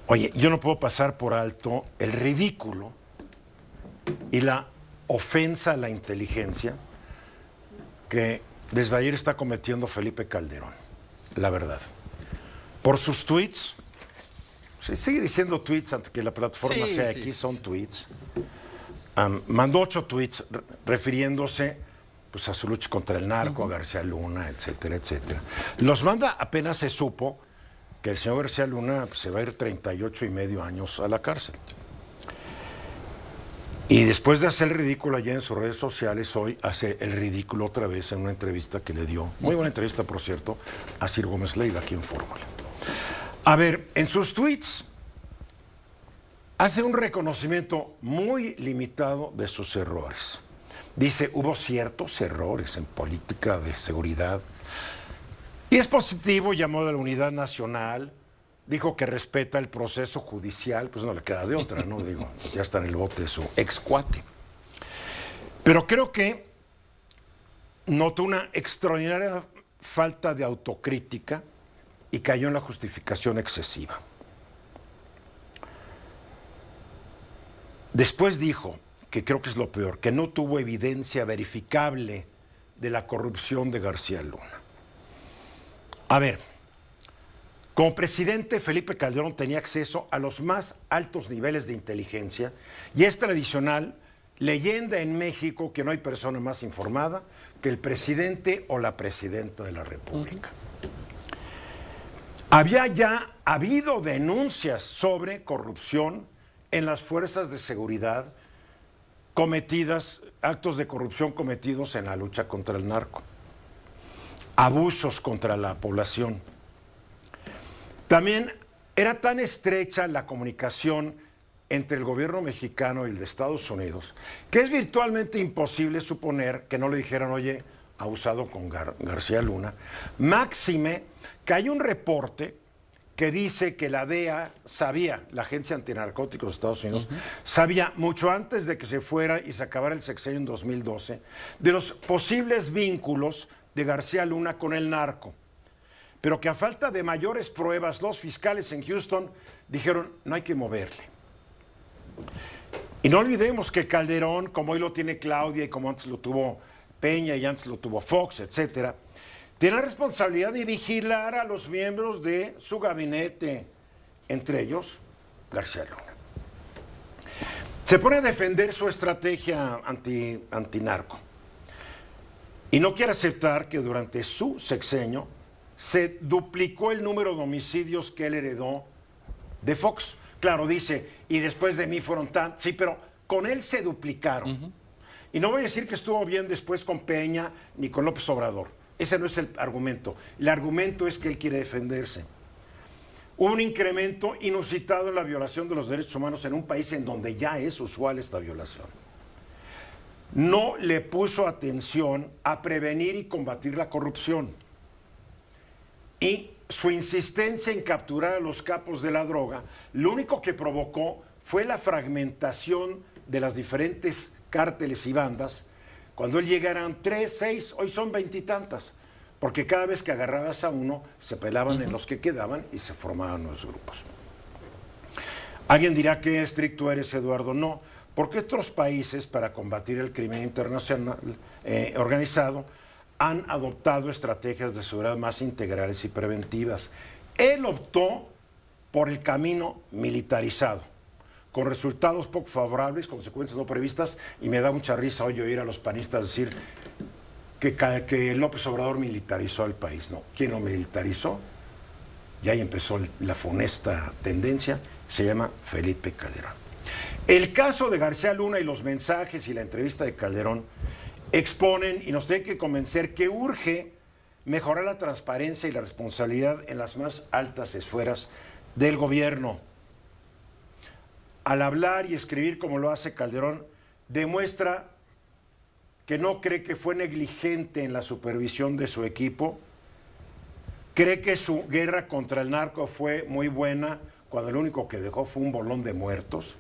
Oye, yo no puedo pasar por alto el ridículo y la ofensa a la inteligencia que desde ayer está cometiendo Felipe Calderón, la verdad. Por sus tweets, se sigue diciendo tweets antes que la plataforma sea X, son tweets. Mandó 8 tweets refiriéndose pues, a su lucha contra el narco, a García Luna, etcétera, etcétera. Los manda apenas se supo que el señor García Luna pues, se va a ir 38 y medio años a la cárcel. Y después de hacer el ridículo allá en sus redes sociales, hoy hace el ridículo otra vez en una entrevista que le dio, muy buena entrevista por cierto, a Ciro Gómez Leiva aquí en Fórmula. A ver, en sus tweets hace un reconocimiento muy limitado de sus errores. Dice, hubo ciertos errores en política de seguridad. Y es positivo, llamó a la unidad nacional, dijo que respeta el proceso judicial, pues no le queda de otra, ¿no? Digo, ya está en el bote de su ex cuate. Pero creo que notó una extraordinaria falta de autocrítica y cayó en la justificación excesiva. Después dijo, que creo que es lo peor, que no tuvo evidencia verificable de la corrupción de García Luna. A ver, como presidente, Felipe Calderón tenía acceso a los más altos niveles de inteligencia y es tradicional leyenda en México que no hay persona más informada que el presidente o la presidenta de la República. Había ya habido denuncias sobre corrupción en las fuerzas de seguridad cometidas, actos de corrupción cometidos en la lucha contra el narco, abusos contra la población. También era tan estrecha la comunicación entre el gobierno mexicano y el de Estados Unidos que es virtualmente imposible suponer que no le dijeran, oye, abusado con García Luna. Máxime que hay un reporte que dice que la DEA sabía, la Agencia Antinarcóticos de Estados Unidos, sabía mucho antes de que se fuera y se acabara el sexenio en 2012, de los posibles vínculos de García Luna con el narco. Pero que a falta de mayores pruebas, los fiscales en Houston dijeron, no hay que moverle. Y no olvidemos que Calderón, como hoy lo tiene Claudia y como antes lo tuvo Peña y antes lo tuvo Fox, etcétera, tiene la responsabilidad de vigilar a los miembros de su gabinete, entre ellos García Luna. Se pone a defender su estrategia antinarco y no quiere aceptar que durante su sexenio se duplicó el número de homicidios que él heredó de Fox. Claro, dice, y después de mí fueron tantos, sí, pero con él se duplicaron. Y no voy a decir que estuvo bien después con Peña ni con López Obrador. Ese no es el argumento. El argumento es que él quiere defenderse. Hubo un incremento inusitado en la violación de los derechos humanos en un país en donde ya es usual esta violación. No le puso atención a prevenir y combatir la corrupción. Y su insistencia en capturar a los capos de la droga, lo único que provocó fue la fragmentación de las diferentes cárteles y bandas. Cuando él llega eran 3, 6, hoy son 20 y tantas, porque cada vez que agarrabas a uno, se pelaban en los que quedaban y se formaban los grupos. Alguien dirá que estricto eres, Eduardo. No, porque otros países, para combatir el crimen internacional organizado, han adoptado estrategias de seguridad más integrales y preventivas. Él optó por el camino militarizado, con resultados poco favorables, consecuencias no previstas, y me da mucha risa hoy oír a los panistas decir que López Obrador militarizó al país. No, ¿quién lo militarizó? Y ahí empezó la funesta tendencia, se llama Felipe Calderón. El caso de García Luna y los mensajes y la entrevista de Calderón exponen y nos tienen que convencer que urge mejorar la transparencia y la responsabilidad en las más altas esferas del gobierno. Al hablar y escribir como lo hace Calderón, demuestra que no cree que fue negligente en la supervisión de su equipo, cree que su guerra contra el narco fue muy buena, cuando lo único que dejó fue un bolón de muertos.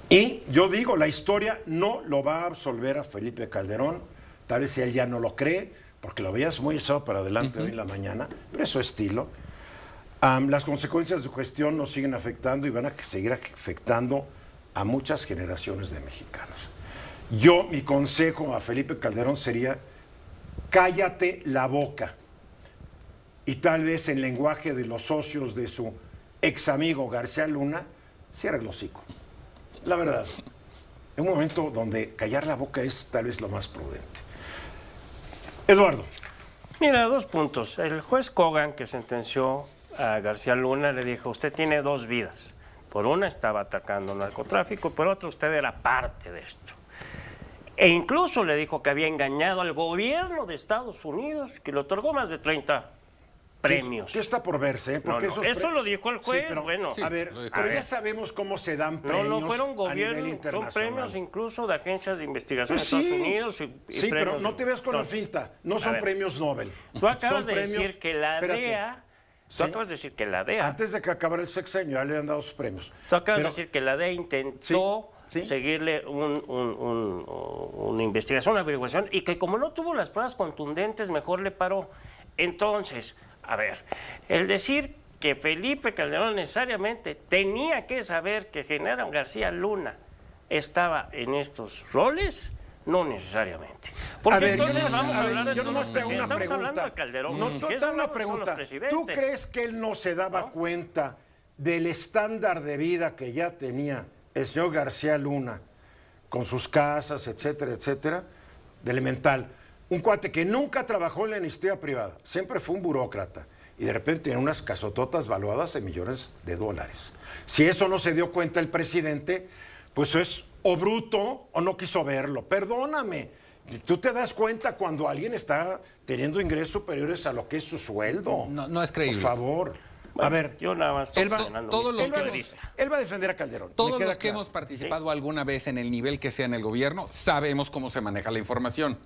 Y yo digo, la historia no lo va a absolver a Felipe Calderón, tal vez si él ya no lo cree, porque lo veías muy echado para adelante hoy en la mañana, pero es su estilo. Las consecuencias de su gestión nos siguen afectando y van a seguir afectando a muchas generaciones de mexicanos. Mi consejo a Felipe Calderón sería, cállate la boca. Y tal vez en lenguaje de los socios de su ex amigo García Luna, cierre el hocico. La verdad, en un momento donde callar la boca es tal vez lo más prudente. Eduardo. Mira, 2 puntos. El juez Kogan, que sentenció a García Luna, le dijo, usted tiene 2 vidas. Por una estaba atacando el narcotráfico, por otra usted era parte de esto. E incluso le dijo que había engañado al gobierno de Estados Unidos, que le otorgó más de 30 premios. ¿Qué está por verse? Porque eso lo dijo el juez. Sí, pero, bueno, sí, a ver, pero ya sabemos cómo se dan premios. No fueron gobiernos, son premios incluso de agencias de investigación de Estados Unidos. Y pero no te veas con la finta, no son premios Nobel. Tú acabas de decir que la DEA... Tú acabas de decir que la DEA... Antes de que acabara el sexenio, ya le han dado sus premios. Tú acabas de decir que la DEA intentó seguirle una investigación, una averiguación, y que como no tuvo las pruebas contundentes, mejor le paró. Entonces, a ver, el decir que Felipe Calderón necesariamente tenía que saber que Genaro García Luna estaba en estos roles... No necesariamente. Porque entonces vamos a hablar de todos los presidentes. Estamos hablando de Calderón. No, yo tengo una pregunta. ¿Tú crees que él no se daba cuenta del estándar de vida que ya tenía el señor García Luna con sus casas, etcétera, etcétera? De elemental. Un cuate que nunca trabajó en la iniciativa privada, siempre fue un burócrata y de repente tiene unas casototas valuadas en millones de dólares. Si eso no se dio cuenta el presidente, pues es o bruto o no quiso verlo. Perdóname. Tú te das cuenta cuando alguien está teniendo ingresos superiores a lo que es su sueldo. No es creíble. Por favor. Bueno, a ver, yo nada más él va a defender a Calderón. Todos los que hemos participado alguna vez en el nivel que sea en el gobierno sabemos cómo se maneja la información.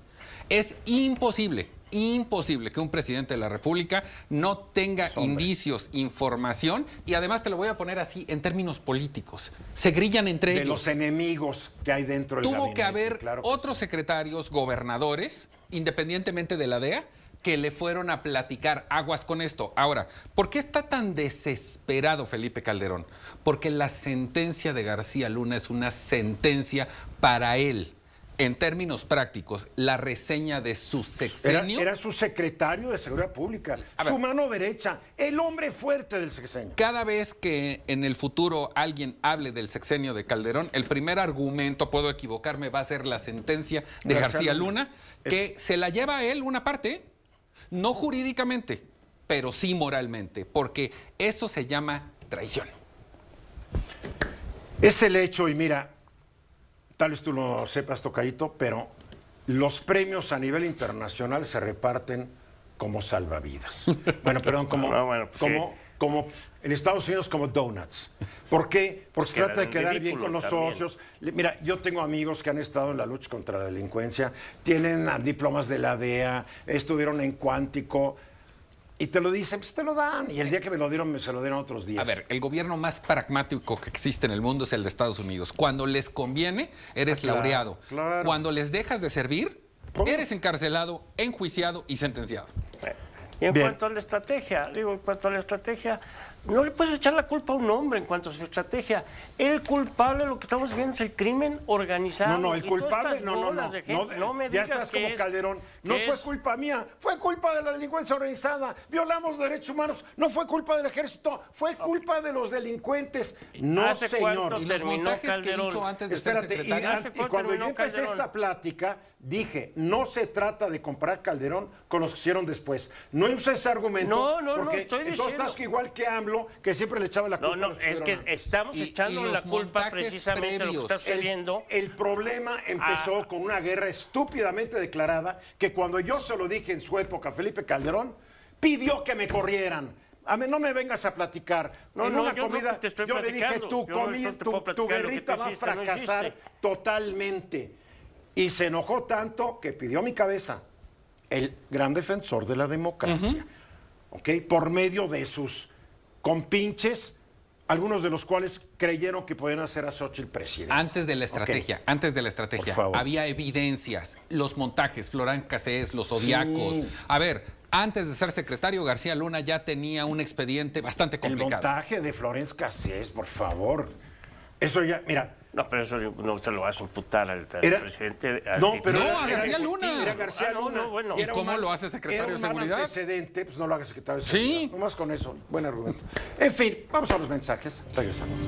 Es imposible que un presidente de la República no tenga indicios, información, y además te lo voy a poner así en términos políticos. Se grillan entre ellos. De los enemigos que hay dentro del gabinete. Tuvo que haber otros secretarios, gobernadores, independientemente de la DEA, que le fueron a platicar aguas con esto. Ahora, ¿por qué está tan desesperado Felipe Calderón? Porque la sentencia de García Luna es una sentencia para él. En términos prácticos, la reseña de su sexenio... Era su secretario de Seguridad Pública, su mano derecha, el hombre fuerte del sexenio. Cada vez que en el futuro alguien hable del sexenio de Calderón, el primer argumento, puedo equivocarme, va a ser la sentencia de García Luna, que se la lleva a él una parte, no jurídicamente, pero sí moralmente, porque eso se llama traición. Es el hecho, y mira... Tal vez tú lo sepas, tocadito, pero los premios a nivel internacional se reparten como salvavidas. Bueno, perdón, como en Estados Unidos como donuts. ¿Por qué? Porque se trata de quedar bien con los socios. Mira, yo tengo amigos que han estado en la lucha contra la delincuencia, tienen diplomas de la DEA, estuvieron en Cuántico. Y te lo dicen, pues te lo dan. Y el día que me lo dieron, se lo dieron otros días. A ver, el gobierno más pragmático que existe en el mundo es el de Estados Unidos. Cuando les conviene, eres laureado. Claro. Cuando les dejas de servir, eres encarcelado, enjuiciado y sentenciado. Y en cuanto a la estrategia, no le puedes echar la culpa a un hombre en cuanto a su estrategia. El culpable, lo que estamos viendo, es el crimen organizado. No, el culpable, no me digas ya estás como Calderón. No fue culpa mía, fue culpa de la delincuencia organizada. Violamos derechos humanos, no fue culpa del ejército, fue culpa de los delincuentes. No, señor. Y los montajes Calderón que hizo antes de ser secretario. Y cuando yo empecé esta plática, dije, no se trata de comparar Calderón con los que hicieron después. No usé ese argumento. No estoy diciendo. Entonces estás igual que AMLO, que siempre le echaba la culpa. No, es que estamos echando la culpa precisamente a lo que está sucediendo. El problema empezó con una guerra estúpidamente declarada que cuando yo se lo dije en su época a Felipe Calderón, pidió que me corrieran. A mí no me vengas a platicar. En una comida yo le dije, tu guerrita va a fracasar totalmente. Y se enojó tanto que pidió mi cabeza. El gran defensor de la democracia, ¿ok? Por medio de sus compinches, algunos de los cuales creyeron que podían hacer a Xochitl presidente. Antes de la estrategia, había evidencias, los montajes, Florán Cassés, los zodiacos. A ver, Antes de ser secretario, García Luna ya tenía un expediente bastante El complicado. montaje de Florence Cassés, por favor. Eso ya, mira. No, pero eso no se lo vas a imputar al Era- presidente. No, pero No, era- a García era- Luna. Era García Ah, no, Luna. no, bueno. Y ¿Y era cómo un lo hace secretario de era un mal Seguridad? antecedente, pues no lo haga secretario de Sí. Seguridad. Nomás con eso, buen argumento. En fin, vamos a los mensajes. Regresamos.